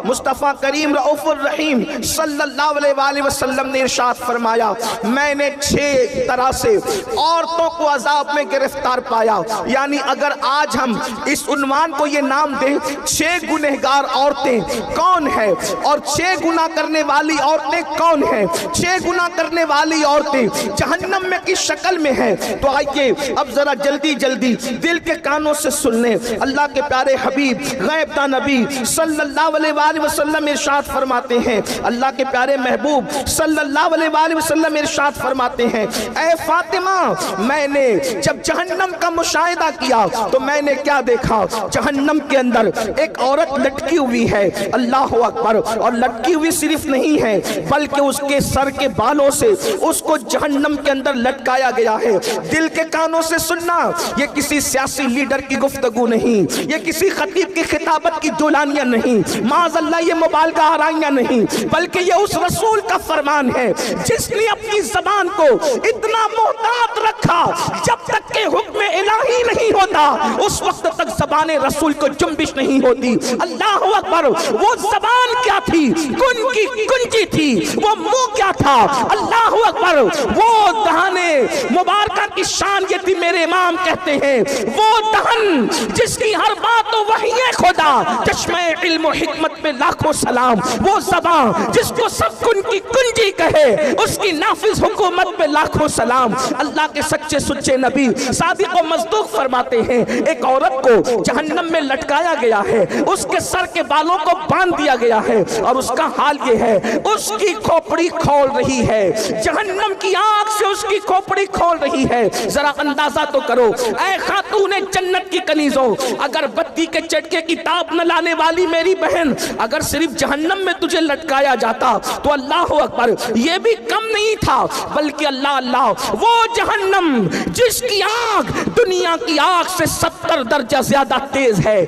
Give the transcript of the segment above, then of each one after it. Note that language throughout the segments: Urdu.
مصطفیٰ کریم رؤوف الرحیم صلی اللہ علیہ وآلہ وسلم نے ارشاد فرمایا میں نے 6 طرح سے عورتوں کو عذاب میں گرفتار پایا. یعنی اگر آج ہم اس عنوان کو یہ نام دیں 6 گنہگار عورتیں کون ہیں اور 6 گناہ کرنے والی عورتیں کون ہیں, 6 گناہ کرنے والی عورتیں جہنم میں کس شکل میں ہیں, تو آئیے اب ذرا جلدی جلدی دل کے کانوں سے سن لیں. اللہ کے پیارے حبیب غیب داں نبی صلی اللہ علیہ وآلہ وسلم ارشاد فرماتے ہیں, اللہ کے پیارے محبوب صلی اللہ علیہ وآلہ وسلم ارشاد فرماتے ہیں اے فاطمہ میں نے جب جہنم کا مشاہدہ کیا تو میں نے کیا دیکھا, جہنم کے اندر ایک عورت لٹکی ہوئی ہے, اللہ اکبر, اور لٹکی ہوئی صرف نہیں ہے بلکہ اس کے سر کے بالوں سے اس کو جہنم کے اندر لٹکایا گیا ہے. دل کے کانوں سے سننا, یہ کسی سیاسی لیڈر کی گفتگو نہیں, یہ کسی خطیب کی خطابت کی دولانیاں نہیں, معاذ اللہ یہ مبالغہ آرائیاں نہیں, بلکہ یہ اس رسول کا فرمان ہے جس نے اپنی زبان کو اتنا محتاط رکھا جب تک کہ حکم الہی نہیں ہوتا اس وقت تک زبان رسول کو جنبش نہیں ہوتی. اللہ اکبر, وہ زبان کیا تھی, کن کی کنجی تھی, وہ منہ کیا تھا, اللہ اکبر, وہ دہانے مبارکہ کی شان یہ تھی. میرے امام کہتے ہیں وہ دہن جس کی ہر بات تو وحی خدا, چشمہ علم و حکمت میں لاکھوں سلام, وہ زبان جس کو سب کن کی کنجی کہے اس کی نافذ حکومت پہ لاکھوں سلام. اللہ کے سچے سچے نبی صادق و مصدوق فرماتے ہیں ایک عورت کو جہنم میں لٹکایا گیا ہے, اس کے سر کے بالوں کو باندھ دیا گیا ہے اور اس کا حال یہ ہے اس کی کھوپڑی کھول رہی ہے, جہنم کی آگ سے اس کی کھوپڑی کھول رہی ہے. ذرا اندازہ تو کرو اے خاتون جنت کی کنیزوں, اگر بتی کے چٹکے کی تاب نہ لانے والی میری بہن, اگر صرف جہنم میں تجھے لٹکایا جاتا تو اللہ اکبر یہ بھی کم نہیں تھا, بلکہ اللہ اللہ وہ جہنم جس کی آگ دنیا کی آگ سے 70 درجہ زیادہ تیز ہے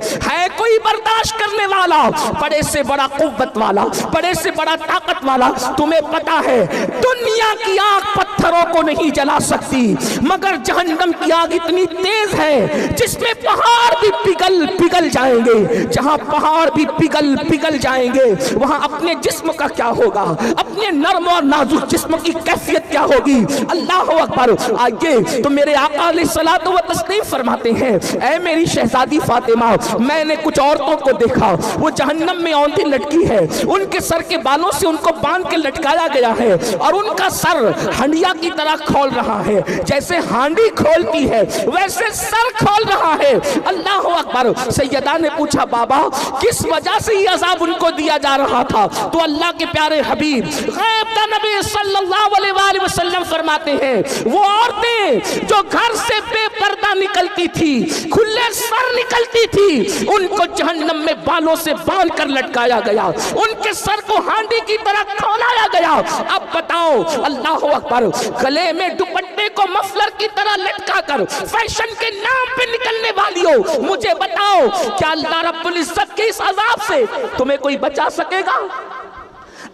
کوئی برداشت کرنے والا, بڑے سے بڑا قوت والا, بڑے سے بڑا طاقت والا. تمہیں پتا ہے دنیا کی آگ پتھروں کو نہیں جلا سکتی مگر جہنم کی آگ اتنی تیز ہے جس میں پہاڑ بھی پگھل جائیں گے. جہاں پہاڑ بھی پگھل جائیں گے وہاں اپنے جسم کا کیا ہوگا, اپنے نرم اور نازک جسم کی کیفیت کیا ہوگی. اللہ اکبر. آئیے تو میرے آقا علیہ الصلوۃ والتسلیم فرماتے ہیں اے میری شہزادی فاطمہ میں نے کچھ عورتوں کو دیکھا وہ جہنم میں اونتی لٹکی ہے, ان کے سر کے بالوں سے ان کو باندھ کے لٹکایا گیا ہے اور ان کا سر ہنڈیا کی طرح کھول رہا ہے, جیسے ہانڈی کھولتی ہے ویسے سر کھول رہا ہے. اللہ اکبر. سیدہ نے پوچھا بابا کس وجہ سے یہ عذاب ان کو دیا جا رہا تھا, تو اللہ کے پیارے حبیب غیب داں نبی صلی اللہ علیہ وآلہ وسلم فرماتے ہیں وہ عورتیں جو گھر سے بے پردہ نکلتی تھی, کھلے سر نکلتی تھی, ان کو جہنم میں بالوں سے باندھ کر لٹکایا گیا, ان کے سر کو ہانڈی کی طرح کھولایا گیا. اب بتاؤ اللہ اکبر, گلے میں دوپٹے کو مفلر کی طرح لٹکا کر فیشن کے نام پہ نکلنے والی ہو, مجھے بتاؤ کیا اللہ رب العزت کے اس عذاب سے تمہیں کوئی بچا سکے گا؟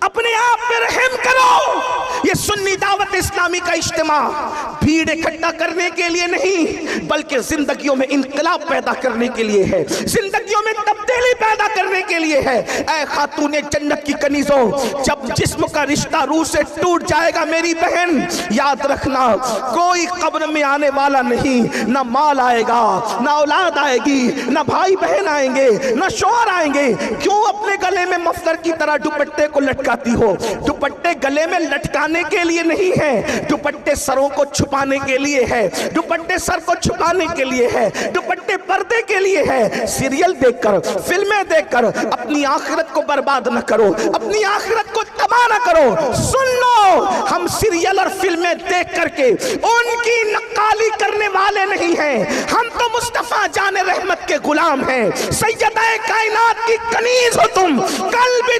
اپنے آپ پہ رحم کرو. یہ سنی دعوت اسلامی کا اجتماع بھیڑ اکٹھا کرنے کے لیے نہیں بلکہ زندگیوں میں انقلاب پیدا کرنے کے لیے ہے, زندگیوں میں تبدیلی پیدا کرنے کے لیے ہے. اے خاتون جنت کی کنیزوں, جب جسم کا رشتہ روح سے ٹوٹ جائے گا میری بہن یاد رکھنا کوئی قبر میں آنے والا نہیں, نہ مال آئے گا, نہ اولاد آئے گی, نہ بھائی بہن آئیں گے, نہ شوہر آئیں گے. کیوں اپنے گلے میں مفلر کی طرح دوپٹے کو لٹکاتی ہو؟ دوپٹے گلے میں لٹکانے کے لیے نہیں ہے, دوپٹے سروں کو چھپانے کے لیے ہے, دوپٹے سر کو چھپانے کے لیے ہے, دوپٹے پردے کے لیے ہے. سیریل دیکھ کر فلمیں دیکھ کر اپنی آخرت کو برباد نہ کرو, اپنی آخرت کو تباہ نہ کرو. سن لو ہم سیریل اور فلمیں دیکھ کر کے ان کی نقالی کرنے والے نہیں ہیں, ہم تو مصطفیٰ جان رحمت کے غلام ہیں. سیدہ کائنات کی کنیز ہو تم, کل بھی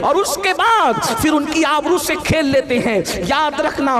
اور اس کے بعد پھر ان کی آبرو سے کھیل لیتے ہیں۔ یاد رکھنا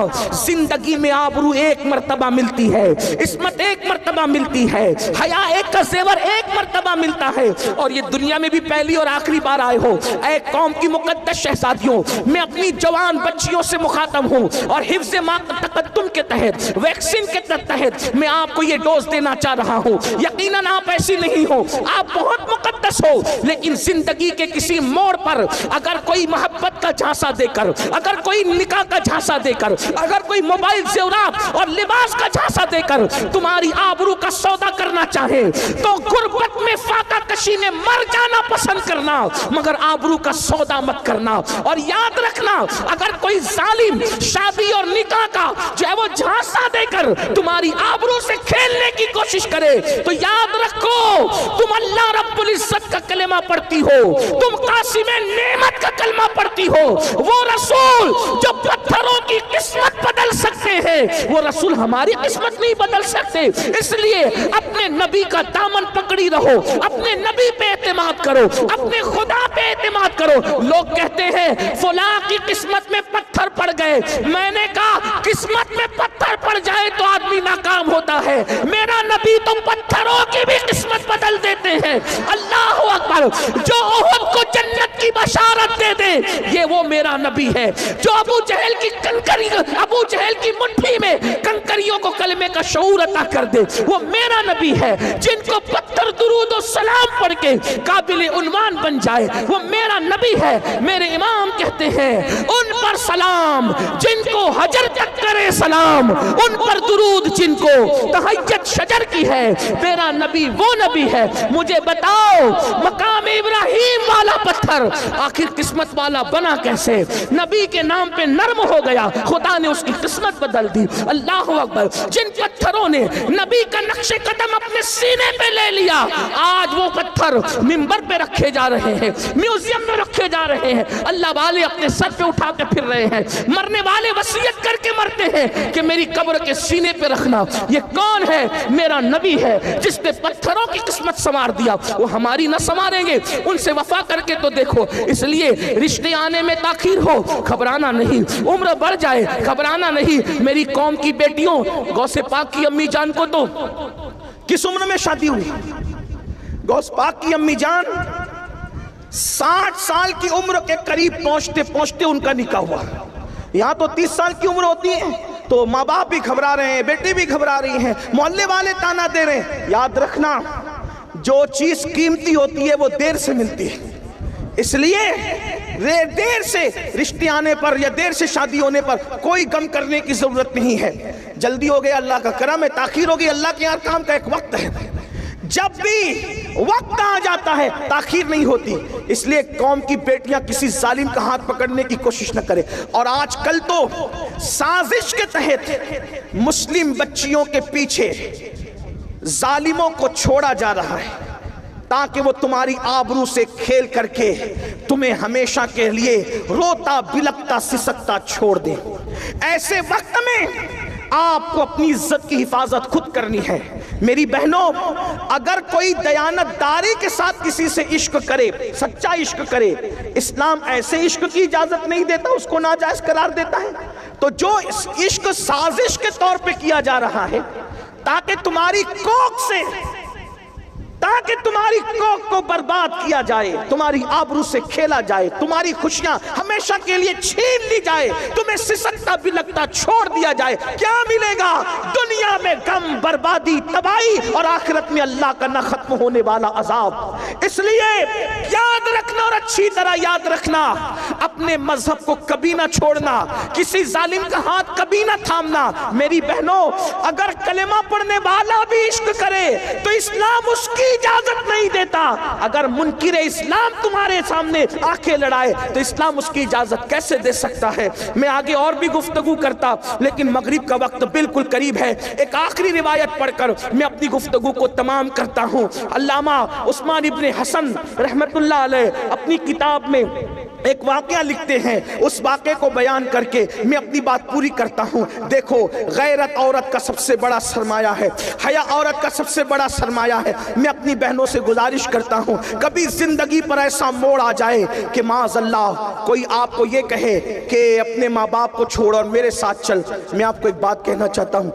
زندگی میں آبرو ایک مرتبہ ملتی ہے، عصمت ایک مرتبہ ملتی ہے، حیا ایک کا زیور ایک مرتبہ ملتا ہے، اور یہ دنیا میں بھی پہلی اور آخری بار آئے ہو۔ اے قوم کی مقدس شہزادیوں، میں اپنی جوان بچیوں سے مخاطب ہوں اور حفظ تقدم کے تحت، ویکسین کے تحت میں آپ کو یہ ڈوز دینا چاہ رہا ہوں۔ یقیناً آپ ایسی نہیں ہو، آپ بہت مقدس ہو، لیکن زندگی کے کسی موڑ پر اگر کوئی محبت کا جھانسا دے کر، اگر کوئی نکاح کا جھانسا دے کر، اگر کوئی موبائل زیورات اور لباس کا جھانسا دے کر تمہاری آبرو کا سودا کرنا چاہے تو غربت میں فاقہ کشی میں مر جانا پسند کرنا، مگر آبرو کا سودا مت کرنا۔ اور یاد رکھنا اگر کوئی ظالم شادی اور نکاح کا جو ہے وہ جھانسا دے کر تمہاری آبرو سے کھیلنے کی کوشش کرے تو یاد رکھو تم اللہ رب العزت کا کلمہ پڑھتی ہو، تم قاسم نعمت کا کلمہ پڑھتی ہو۔ وہ رسول جو پتھروں کی قسمت بدل سکتے ہیں، وہ رسول ہماری قسمت نہیں بدل سکتے۔ اس لیے اپنے نبی کا دامن پکڑی رہو، اپنے نبی پہ اعتماد کرو، اپنے خدا پہ اعتماد کرو۔ لوگ کہتے ہیں فلاں کی قسمت میں پتھر پڑ گئے، میں نے کہا قسمت میں پتھر پڑ جائے تو آدمی ناکام ہوتا ہے، میرا نبی تو پتھروں کی بھی قسمت بدل دیتے ہیں۔ اللہ اکبر، جو احد کو جنت کی بشارت دے دے یہ وہ میرا نبی ہے، جو ابو جہل کی کنکری، ابو جہل کی مٹھی میں کنکریوں کو کلمے کا شعور عطا کر دے وہ میرا نبی ہے، جن کو پتھر درود و سلام پڑھ کے قابل عنوان بن جائے وہ میرا نبی ہے۔ میرے امام کہتے ہیں ان پر سلام جن کو حجر تک کرے سلام، ان پر درود جن کو تہجد شجر کی ہے، میرا نبی وہ نبی ہے۔ مجھے بتاؤ مقام ابراہیم والا پتھر آخر قسمت والا بنا کیسے؟ نبی کے نام پہ نرم ہو گیا، خدا نے اس کی قسمت بدل دی۔ اللہ اکبر، جن پتھروں نے نبی کا نقش قدم اپنے سینے پہ لے لیا آج وہ پتھر منبر پہ رکھے جا رہے ہیں، میوزیم میں رکھے جا رہے ہیں، اللہ والے اپنے سر پہ اٹھا کے پھر رہے ہیں، مرنے والے وصیت کر کے مرتے ہیں کہ میری قبر کے سینے پہ رکھنا۔ یہ کون ہے؟ میرا نبی ہے جس نے پتھروں کی قسمت سنوار دیا، وہ ہماری نہ سنواریں گے؟ ان سے وفا کر کے تو دیکھو۔ اس لیے رشتے آنے میں تاخیر ہو گھبرانا نہیں، عمر بڑھ جائے گھبرانا نہیں۔ میری قوم کی بیٹیوں، غوث پاک کی امی جان کو تو کس عمر میں شادی ہوئی؟ غوث پاک کی امی جان 60 سال کی عمر کے قریب پہنچتے پہنچتے ان کا نکاح ہوا۔ یہاں تو 30 سال کی عمر ہوتی ہے تو ماں باپ بھی گھبرا رہے ہیں، بیٹی بھی گھبرا رہی ہیں، محلے والے تانا دے رہے ہیں۔ یاد رکھنا جو چیز قیمتی ہوتی ہے وہ دیر سے ملتی ہے، اس لیے دیر سے رشتے آنے پر یا دیر سے شادی ہونے پر کوئی غم کرنے کی ضرورت نہیں ہے۔ جلدی ہو گیا اللہ کا کرم ہے، تاخیر ہو گئی اللہ کے کام کا ایک وقت ہے، جب بھی وقت آ جاتا ہے تاخیر نہیں ہوتی۔ اس لیے قوم کی بیٹیاں کسی ظالم کا ہاتھ پکڑنے کی کوشش نہ کرے۔ اور آج کل تو سازش کے تحت مسلم بچیوں کے پیچھے ظالموں کو چھوڑا جا رہا ہے تاکہ وہ تمہاری آبرو سے کھیل کر کے تمہیں ہمیشہ کے لیے روتا بلکتا سسکتا چھوڑ دیں۔ ایسے وقت میں آپ کو اپنی عزت کی حفاظت خود کرنی ہے۔ میری بہنوں، اگر کوئی دیانت داری کے ساتھ کسی سے عشق کرے، سچا عشق کرے، اسلام ایسے عشق کی اجازت نہیں دیتا، اس کو ناجائز قرار دیتا ہے۔ تو جو عشق سازش کے طور پہ کیا جا رہا ہے تاکہ تمہاری کوک کو برباد کیا جائے، تمہاری آبرو سے کھیلا جائے، تمہاری خوشیاں ہمیشہ کے لیے چھین لی جائے، تمہیں سسکتا بلکتا چھوڑ دیا جائے، کیا ملے گا؟ دنیا میں غم، بربادی، تباہی، اور آخرت میں اللہ کا نہ ختم ہونے والا عذاب۔ اس لیے یاد رکھنا اور اچھی طرح یاد رکھنا، اپنے مذہب کو کبھی نہ چھوڑنا، کسی ظالم کا ہاتھ کبھی نہ تھامنا۔ میری بہنوں، اگر کلمہ پڑھنے والا بھی عشق کرے تو اسلام اس کی اجازت نہیں دیتا۔ اگر منکر اسلام تمہارے سامنے آنکھیں لڑائے تو اسلام اس کی اجازت کیسے دے سکتا ہے؟ میں آگے اور بھی گفتگو کرتا لیکن مغرب کا وقت بالکل قریب ہے۔ ایک آخری روایت پڑھ کر میں اپنی گفتگو کو تمام کرتا ہوں۔ علامہ عثمان ابن حسن رحمت اللہ علیہ اپنی کتاب میں ایک واقعہ لکھتے ہیں، اس واقعے کو بیان کر کے میں اپنی بات پوری کرتا ہوں۔ دیکھو، غیرت عورت کا سب سے بڑا سرمایہ ہے، حیا عورت کا سب سے بڑا سرمایہ ہے۔ میں اپنی بہنوں سے گزارش کرتا ہوں، کبھی زندگی پر ایسا موڑ آ جائے کہ معاذ اللہ کوئی آپ کو یہ کہے کہ اپنے ماں باپ کو چھوڑ اور میرے ساتھ چل، میں آپ کو ایک بات کہنا چاہتا ہوں،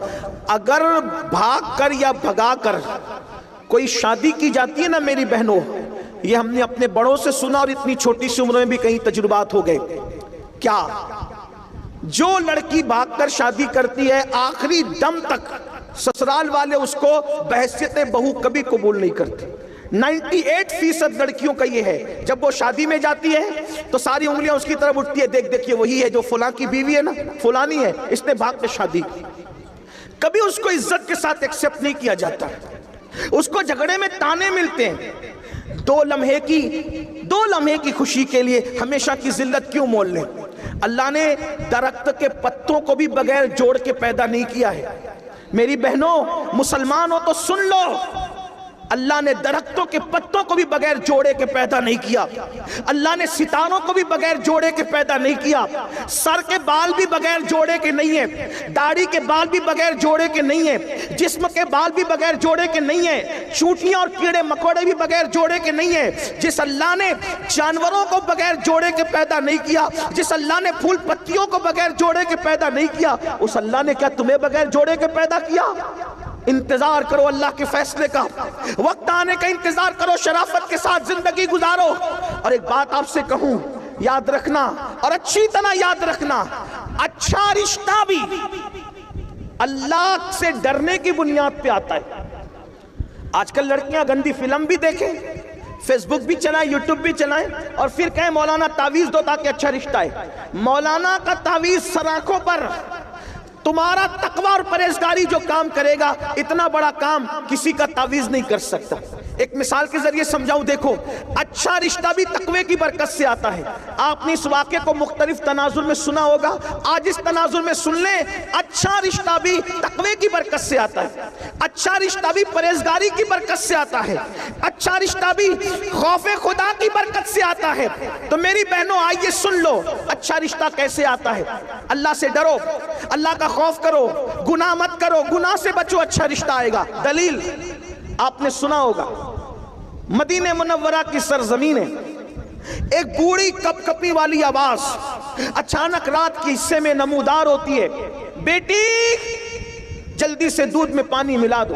اگر بھاگ کر یا بھگا کر کوئی شادی کی جاتی ہے نا میری بہنوں، یہ ہم نے اپنے بڑوں سے سنا اور اتنی چھوٹی سی عمر میں بھی کئی تجربات ہو گئے، کیا جو لڑکی بھاگ کر شادی کرتی ہے آخری دم تک سسرال والے اس کو بحیثیت بہو کبھی قبول نہیں کرتے۔ 98% لڑکیوں کا یہ ہے، جب وہ شادی میں جاتی ہے تو ساری انگلیاں اس کی طرف اٹھتی ہے، دیکھ دیکھیے وہی ہے جو فلاں کی بیوی ہے نا، فلانی ہے، اس نے بھاگ کے شادی کی۔ کبھی اس کو عزت کے ساتھ ایکسپٹ نہیں کیا جاتا، اس کو جھگڑے میں تانے ملتے ہیں۔ دو لمحے کی خوشی کے لیے ہمیشہ کی ذلت کیوں مول لیں؟ اللہ نے درخت کے پتوں کو بھی بغیر جوڑ کے پیدا نہیں کیا ہے۔ میری بہنوں، مسلمان ہو تو سن لو، اللہ نے درختوں کے پتوں کو بھی بغیر جوڑے کے پیدا نہیں کیا، اللہ نے ستاروں کو بھی بغیر جوڑے کے پیدا نہیں کیا، سر کے بال بھی بغیر جوڑے کے نہیں ہیں، داڑھی کے بال بھی بغیر جوڑے کے نہیں ہیں، جسم کے بال بھی بغیر جوڑے کے نہیں ہیں، چونٹیاں اور کیڑے مکوڑے بھی بغیر جوڑے کے نہیں ہیں۔ جس اللہ نے جانوروں کو بغیر جوڑے کے پیدا نہیں کیا، جس اللہ نے پھول پتیوں کو بغیر جوڑے کے پیدا نہیں کیا، اس اللہ نے کیا تمہیں بغیر جوڑے کے پیدا کیا؟ انتظار کرو اللہ کے فیصلے کا، وقت آنے کا انتظار کرو، شرافت کے ساتھ زندگی گزارو۔ اور ایک بات آپ سے کہوں، یاد رکھنا اور اچھی طرح یاد رکھنا، اچھا رشتہ بھی اللہ سے ڈرنے کی بنیاد پہ آتا ہے۔ آج کل لڑکیاں گندی فلم بھی دیکھیں، فیس بک بھی چلائیں، یوٹیوب بھی چلائیں، اور پھر کہیں مولانا تعویذ دو تاکہ اچھا رشتہ ہے۔ مولانا کا تعویذ سر آنکھوں پر، تمہارا تقوی اور پرہیزگاری جو کام کرے گا، اتنا بڑا کام کسی کا تعویذ نہیں کر سکتا۔ ایک مثال کے ذریعے سمجھاؤں، دیکھو، اچھا رشتہ بھی تقوی کی برکت سے آتا ہے۔ آپ نے اس واقعے کو مختلف تناظر میں سنا ہوگا، آج اس تناظر میں سن لیں، اچھا رشتہ بھی تقوی کی برکت سے آتا ہے، اچھا رشتہ بھی پرہیزگاری کی برکت سے آتا ہے، اچھا رشتہ بھی خوف خدا کی برکت سے آتا ہے۔ تو میری بہنوں آئیے سن لو، اچھا رشتہ کیسے آتا ہے۔ اللہ سے ڈرو، اللہ کا خوف کرو، گناہ مت کرو، گناہ سے بچو، اچھا رشتہ آئے گا۔ دلیل آپ نے سنا ہوگا، مدینہ منورہ کی سرزمین ہے، ایک بوڑھی کپ کپی والی آواز اچانک رات کے حصے میں نمودار ہوتی ہے، بیٹی جلدی سے دودھ میں پانی ملا دو۔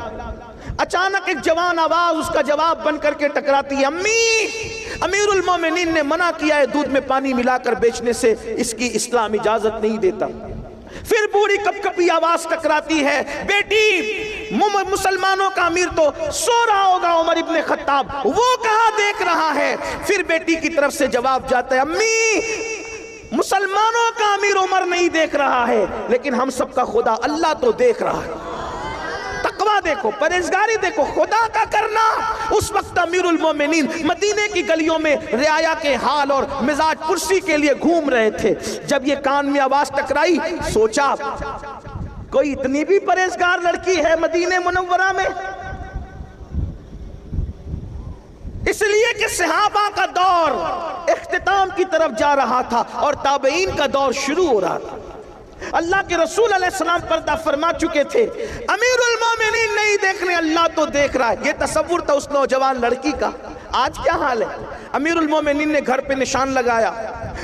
اچانک ایک جوان آواز اس کا جواب بن کر کے ٹکراتی ہے، امی، امیر المومنین نے منع کیا ہے دودھ میں پانی ملا کر بیچنے سے، اس کی اسلام اجازت نہیں دیتا۔ پھر بوڑھی کپ کپی آواز ٹکراتی ہے، بیٹی مسلمانوں کا امیر تو سو رہا ہوگا عمر ابن خطاب، وہ کہاں دیکھ رہا ہے؟ پھر بیٹی کی طرف سے جواب جاتا ہے، امی مسلمانوں کا امیر عمر نہیں دیکھ رہا ہے، لیکن ہم سب کا خدا اللہ تو دیکھ رہا ہے۔ تقوی دیکھو، پرہیزگاری دیکھو، خدا کا کرنا۔ اس وقت امیر المومنین مدینے کی گلیوں میں رعایا کے حال اور مزاج پرسی کے لیے گھوم رہے تھے۔ جب یہ کان میں آواز ٹکرائی، سوچا کوئی اتنی بھی پرہیزگار لڑکی ہے مدینہ منورہ میں؟ اس لیے کہ صحابہ کا دور اختتام کی طرف جا رہا تھا اور تابعین کا دور شروع ہو رہا تھا۔ اللہ کے رسول علیہ السلام پردہ فرما چکے تھے، امیر المومنین نہیں دیکھنے، اللہ تو دیکھ رہا ہے۔ یہ تصور تھا اس نوجوان لڑکی کا۔ آج کیا حال ہے؟ امیر المومنین نے گھر پہ نشان لگایا،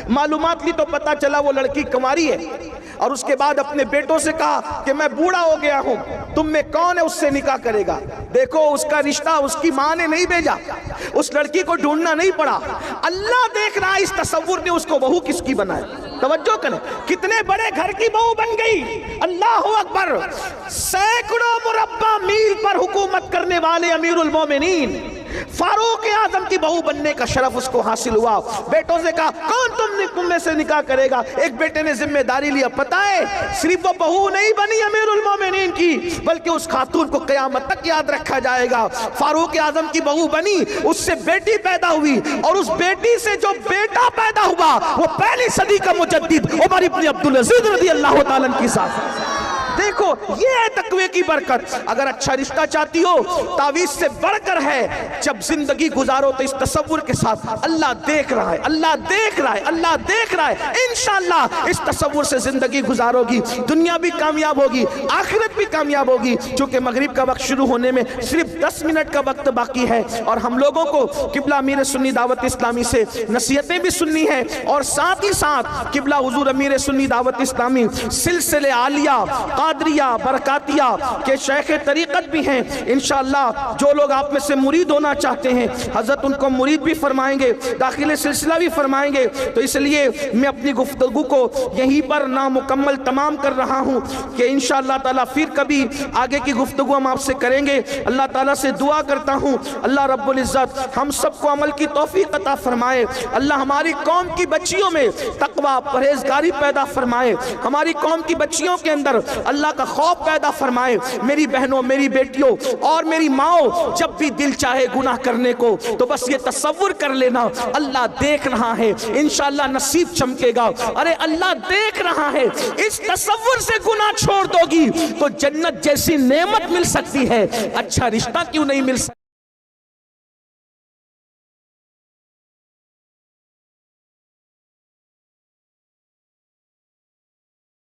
معلومات لی تو پتا چلا وہ لڑکی کنواری ہے، اور اس کے بعد اپنے بیٹوں سے کہا کہ میں بوڑھا ہو گیا ہوں، تم میں کون ہے اس سے نکاح کرے گا؟ دیکھو اس کا رشتہ اس کی ماں نے نہیں بھیجا، اس لڑکی کو ڈھونڈنا نہیں پڑا، اللہ دیکھ رہا۔ اس تصور نے اس کو بہو کس کی بنایا؟ توجہ کریں، کتنے بڑے گھر کی بہو بن گئی، اللہ اکبر۔ سینکڑوں مربع میل پر حکومت کرنے والے امیر المومنین، فاروق اعظم کی بہو بننے کا شرف اس کو حاصل ہوا۔ بیٹوں سے کہا کون تم میں سے نکاح کرے گا؟ ایک بیٹے نے ذمہ داری لیا، پتہ ہے صرف وہ بہو نہیں بنی امیر المومنین کی، بلکہ اس خاتون کو قیامت تک یاد رکھا جائے گا۔ فاروق اعظم کی بہو بنی، اس سے بیٹی پیدا ہوئی، اور اس بیٹی سے جو بیٹا پیدا ہوا وہ پہلی صدی کا مجدد عمر ابن عبدالعزیز رضی اللہ تعالیٰ عنہ کی ذات۔ دیکھو یہ ہے تقوی کی برکت. اگر اچھا رشتہ چاہتی ہو تعویذ سے بڑھ کر ہے, جب زندگی گزارو تو اس تصور کے ساتھ اللہ دیکھ رہا ہے, اللہ دیکھ رہا ہے, اللہ دیکھ رہا ہے. انشاءاللہ اس تصور سے زندگی گزارو گی, دنیا بھی کامیاب ہوگی, آخرت بھی کامیاب ہوگی. چونکہ مغرب کا وقت شروع ہونے میں صرف 10 منٹ کا وقت باقی ہے, اور ہم لوگوں کو قبلہ امیر سنی دعوت اسلامی سے نصیحتیں بھی سننی ہے, اور ساتھ ہی ساتھ قبلہ حضور امیر سنی دعوت اسلامی سلسلے عالیہ قادریہ برکاتیہ کے شیخ طریقت بھی ہیں. انشاءاللہ جو لوگ آپ میں سے مرید ہونا چاہتے ہیں حضرت ان کو مرید بھی فرمائیں گے, داخل سلسلہ بھی فرمائیں گے. تو اس لیے میں اپنی گفتگو کو یہیں پر نامکمل تمام کر رہا ہوں کہ انشاءاللہ تعالیٰ پھر کبھی آگے کی گفتگو ہم آپ سے کریں گے. اللہ تعالیٰ سے دعا کرتا ہوں اللہ رب العزت ہم سب کو عمل کی توفیق عطا فرمائے. اللہ ہماری قوم کی بچیوں میں تقوی پرہیزگاری پیدا فرمائے, ہماری قوم کی بچیوں کے اندر اللہ کا خوف پیدا فرمائے. میری بہنوں, میری بیٹیوں اور میری ماؤں, جب بھی دل چاہے گناہ کرنے کو تو بس یہ تصور کر لینا اللہ دیکھ رہا ہے, انشاءاللہ نصیب چمکے گا. ارے اللہ دیکھ رہا ہے, اس تصور سے گناہ چھوڑ دو گی تو جنت جیسی نعمت مل سکتی ہے, اچھا رشتہ کیوں نہیں مل سکتا.